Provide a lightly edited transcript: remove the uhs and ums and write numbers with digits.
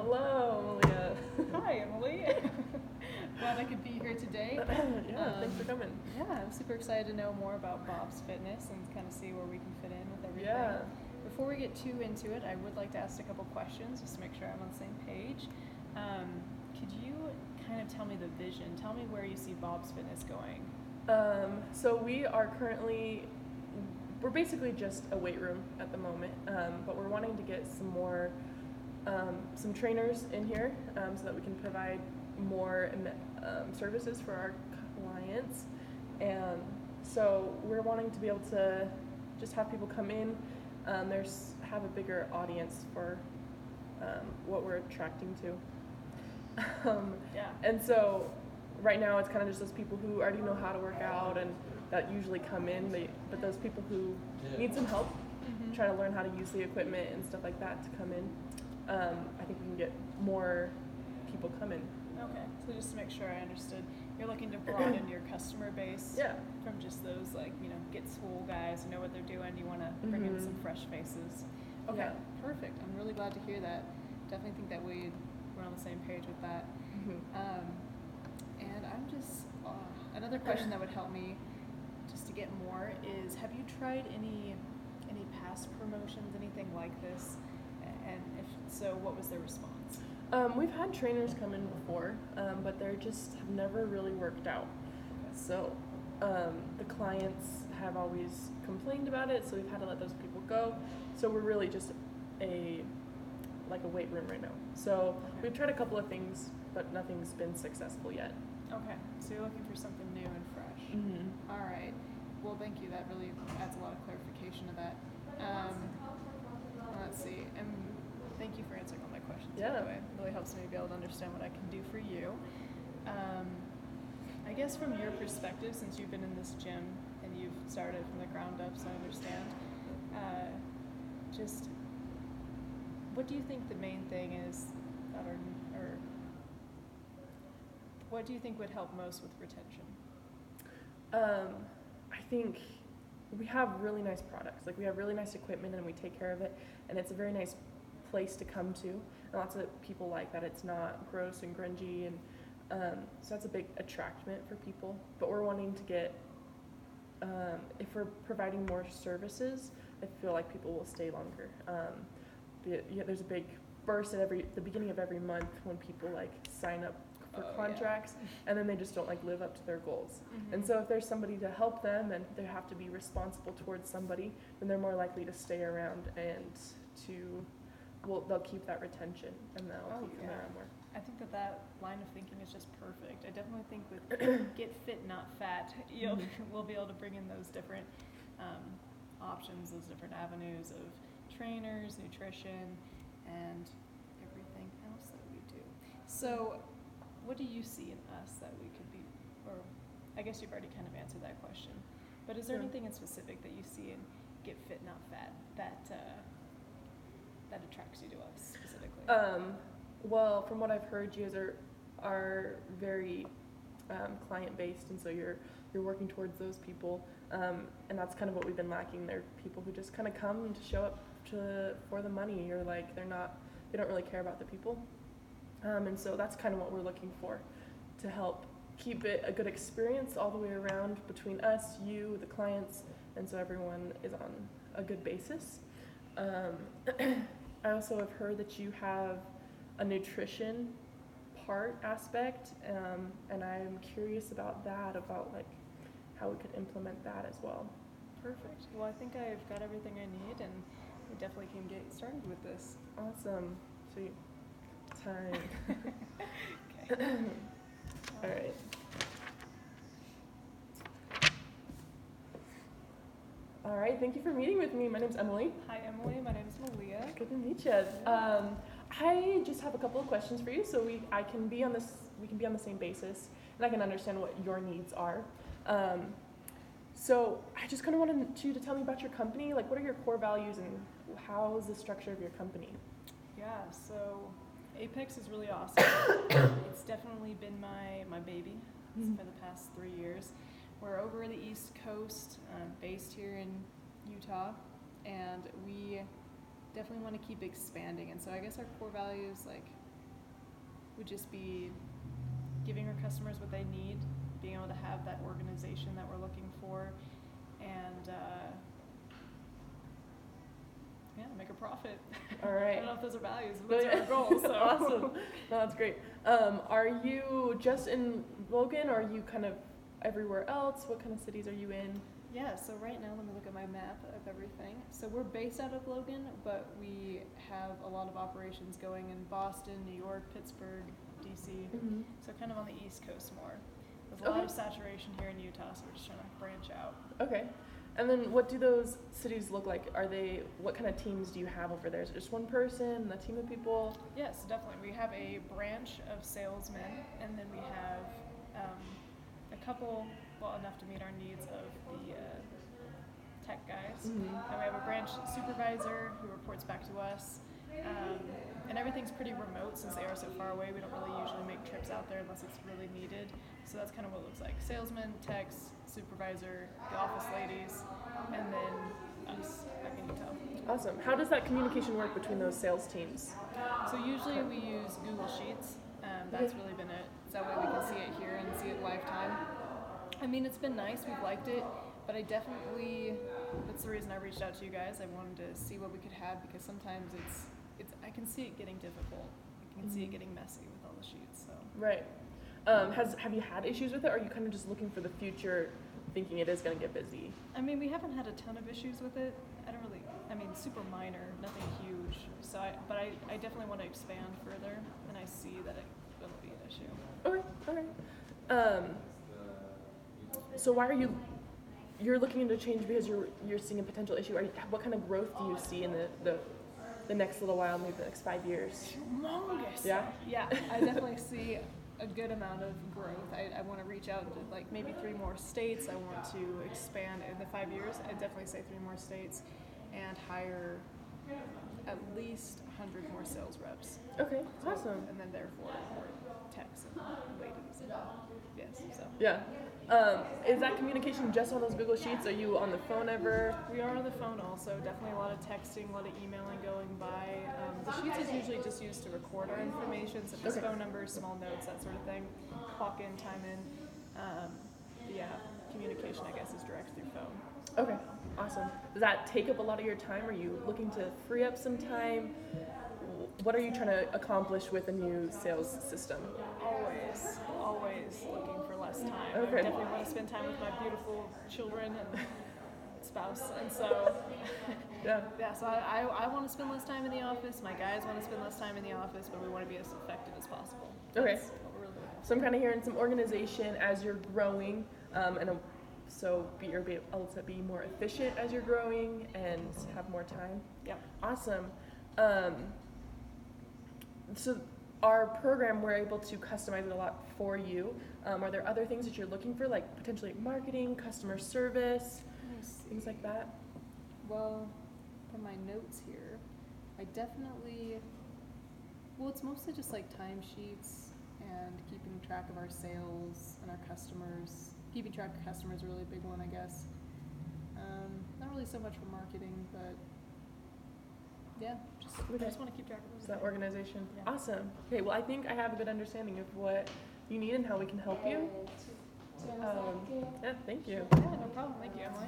Hello, Malia. Hi, Emily. Glad I could be here today. Thanks for coming. Yeah, I'm super excited to know more about Bob's Fitness and kind of see where we can fit in with everything. Yeah. Before we get too into it, I would like to ask a couple questions just to make sure I'm on the same page. Could you kind of tell me the vision? Tell me where you see Bob's Fitness going. So we're basically just a weight room at the moment, but we're wanting to get some more, some trainers in here so that we can provide more services for our clients. And so we're wanting to be able to just have people come in, have a bigger audience for what we're attracting to. And so right now it's kind of just those people who already know how to work out and that usually come in, but those people who need some help, trying to learn how to use the equipment and stuff like that to come in, I think we can get more people come in. Okay, so just to make sure I understood, you're looking to broaden your customer base from just those get swole guys who know what they're doing. You want to bring in some fresh faces. Okay, perfect. I'm really glad to hear that. Definitely think that we're on the same page with that. And I'm just, another question that would help me just to get more is, have you tried any past promotions, anything like this? And if so, what was their response? We've had trainers come in before, but they just have never really worked out. So the clients have always complained about it, so we've had to let those people go. So we're really just like a weight room right now. So we've tried a couple of things, but nothing's been successful yet. Okay, so you're looking for something new and fresh. All right. Well, thank you. That really adds a lot of clarification to that. Let's see. And thank you for answering all my questions. By the way, it really helps me be able to understand what I can do for you. I guess from your perspective, since you've been in this gym and you've started from the ground up, so I understand. Just what do you think the main thing is that or what do you think would help most with retention? I think we have really nice products. Like we have really nice equipment and we take care of it, and it's a very nice place to come to. And lots of people like that it's not gross and grungy, and so that's a big attractment for people. But we're wanting to get, if we're providing more services, I feel like people will stay longer. There's a big burst at the beginning of every month when people sign up for contracts, and then they just don't live up to their goals. And so if there's somebody to help them and they have to be responsible towards somebody, then they're more likely to stay around and they'll keep that retention and they'll keep them around more. I think that line of thinking is just perfect. I definitely think with get fit, not fat, we'll be able to bring in those different options, those different avenues of trainers, nutrition, and everything else that we do. So what do you see in us that we could be, or I guess you've already kind of answered that question, but is there anything in specific that you see in Get Fit Not Fat that attracts you to us specifically? Well, from what I've heard, you guys are very client-based, and so you're working towards those people, and that's kind of what we've been lacking. They're people who just kind of come to show up for the money, or they don't really care about the people. And so that's kind of what we're looking for, to help keep it a good experience all the way around between us, you, the clients, and so everyone is on a good basis. I also have heard that you have a nutrition aspect, and I'm curious about that, how we could implement that as well. Perfect. Well, I think I've got everything I need, and we definitely can get started with this. Awesome. Sweet. Time. Okay. All right. All right. Thank you for meeting with me. My name's Emily. Hi, Emily. My name's Malia. Good to meet you. I just have a couple of questions for you, so we can be on the same basis, and I can understand what your needs are. So I just kind of wanted you to tell me about your company. What are your core values, and how is the structure of your company? Yeah. So Apex is really awesome. It's definitely been my baby for the past 3 years. We're over the East Coast, based here in Utah, and we definitely want to keep expanding. And so I guess our core values, would just be giving our customers what they need, being able to have that organization that we're looking for, and make a profit. All right. I don't know if those are values, but those are our goals. So. Awesome. No, that's great. Are you just in Logan, or are you kind of everywhere else? What kind of cities are you in? Yeah, so right now, let me look at my map of everything. So we're based out of Logan, but we have a lot of operations going in Boston, New York, Pittsburgh, DC. Mm-hmm. So kind of on the East Coast more. There's a lot of saturation here in Utah, so we're just trying to branch out. Okay. And then what do those cities look like? What kind of teams do you have over there? Is it just one person, a team of people? Yes, definitely. We have a branch of salesmen, and then we have a couple, enough to meet our needs of the tech guys. Mm-hmm. And we have a branch supervisor who reports back to us. And everything's pretty remote since they are so far away. We don't really usually make trips out there unless it's really needed. So that's kind of what it looks like. Salesmen, techs, supervisor, the office ladies, and then us back in Utah. Awesome. How does that communication work between those sales teams? So usually we use Google Sheets. That's really been it. So that way we can see it here and see it live time. I mean, it's been nice. We've liked it. But I definitely, that's the reason I reached out to you guys. I wanted to see what we could have because sometimes I can see it getting difficult. I can see it getting messy with all the sheets. So. Right. Have you had issues with it, or are you kind of just looking for the future, thinking it is going to get busy? I mean, we haven't had a ton of issues with it. Super minor, nothing huge. So, but I definitely want to expand further, and I see that it will be an issue. Okay. So why are you're looking into change because you're seeing a potential issue? What kind of growth do you see in the next little while, maybe the next 5 years? Humongous. Yeah? Yeah, I definitely see a good amount of growth. I want to reach out to maybe 3 more states. I want to expand in the 5 years. I'd definitely say 3 more states and hire at least 100 more sales reps. Okay, awesome. And then therefore more techs and ladies and yes, so. Yeah. Is that communication just on those Google Sheets? Are you on the phone ever? We are on the phone also. Definitely a lot of texting, a lot of emailing going by. The Sheets is usually just used to record our information, such as phone numbers, small notes, that sort of thing. Clock in, time in. Communication, I guess, is direct through phone. Okay, awesome. Does that take up a lot of your time? Are you looking to free up some time? What are you trying to accomplish with a new sales system? Always looking for less time. Okay. I definitely want to spend time with my beautiful children and spouse, and so Yeah. So I want to spend less time in the office. My guys want to spend less time in the office, but we want to be as effective as possible. Okay. That's what we're really looking for. So I'm kind of hearing some organization as you're growing, so you're able to be more efficient as you're growing and have more time. Yep. Awesome. So our program, we're able to customize it a lot for you. Are there other things that you're looking for, like potentially marketing, customer service, Let me see. things like that? Well, from my notes here, I definitely, it's mostly just like timesheets and keeping track of our sales and our customers. Keeping track of customers is a really big one, I guess. Not really so much for marketing, but yeah, I just want to keep track of So that everything. organization. Yeah. Awesome. Okay, well, I think I have a good understanding of what you need and how we can help you. Yeah, thank you. Yeah, no problem. Thank you, Emily.